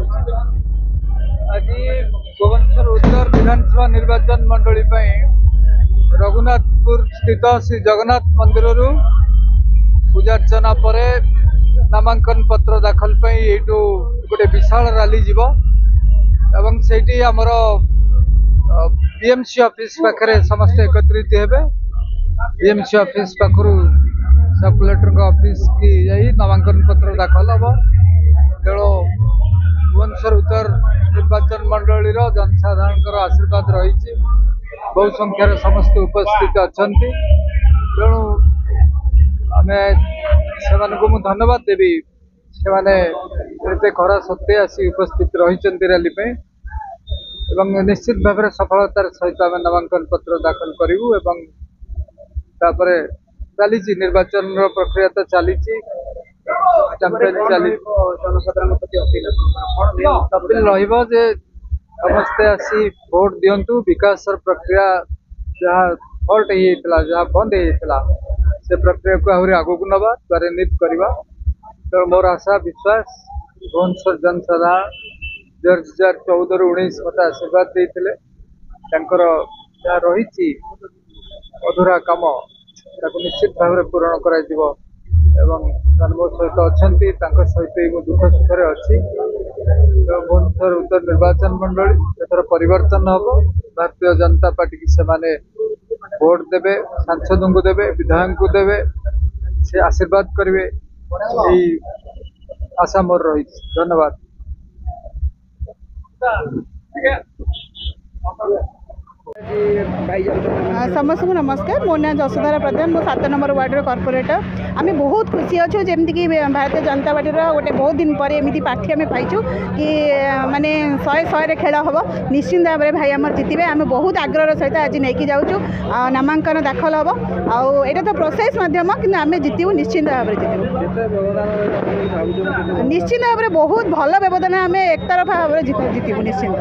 आज भुवनेश्वर उत्तर विधानसभा निर्वाचन मंडली रघुनाथपुर स्थित श्री जगन्नाथ मंदिर पूजार्चना पर नामांकन पत्र दाखल गोटे विशाल रैली जीव एवं से आमर बीएमसी ऑफिस पाखे समस्त एकत्रित हेबे। बीएमसी ऑफिस पाखु सब कलेक्टर ऑफिस की जाई नामांकन पत्र दाखल हम। तेणु भुवनेश्वर उत्तर निर्वाचन मंडली जनसाधारण आशीर्वाद रही बहु संख्यार समस्त उपस्थित अच्छा। तेणु आम से धन्यवाद देवी से खरा सत्ते आसी उपस्थित रही रैली एवं निश्चित भाव में सफलतार सहित आम नामांकन पत्र दाखल करूँ। चली निर्वाचन प्रक्रिया तो चली जनसाधारण अपील रे समस्ते आसी भोट दिंतु। विकास प्रक्रिया जहाँ फल्ट होता जहाँ बंद होता से प्रक्रिया को आहरी आग को नवा त्वरान्वित करवा। तेणु मोर आशा विश्वास भुवनेश्वर जनसाधारण 2014-19 मत आशीर्वाद देते जहाँ रही अधूरा कम निश्चित भाव में पूरण कर मो सहित अच्छा सहित दुख सुखरे अच्छी। भुवनेश्वर उत्तर निर्वाचन मंडली एथर परिवर्तन हम। भारतीय जनता पार्टी की से भोट देवे, सांसद को देवे, विधायक को देवे, से आशीर्वाद करेंगे आशा मोर रही। धन्यवाद। समस्त को नमस्कार। मो ना जसोधारा प्रधान, मो 7 नंबर वार्ड कॉर्पोरेटर। आम बहुत खुशी अच्छे जमीक भारतीय जनता पार्टी गोटे बहुत दिन पर एमती प्रार्थी आम पाइचु कि माने 100 खेल हम। निश्चिंत भाव में भाई आम जितबे। आम बहुत आग्रह सहित आज नहीं जाऊँ नामांकन दाखल हम। आईटा तो प्रोसेस मध्यम कि आम जितबू निश्चिंत भाव में जितबू। निश्चिंत भाव में बहुत भल व्यवधान आम एक तरफा भाव में जितबू निश्चिंत।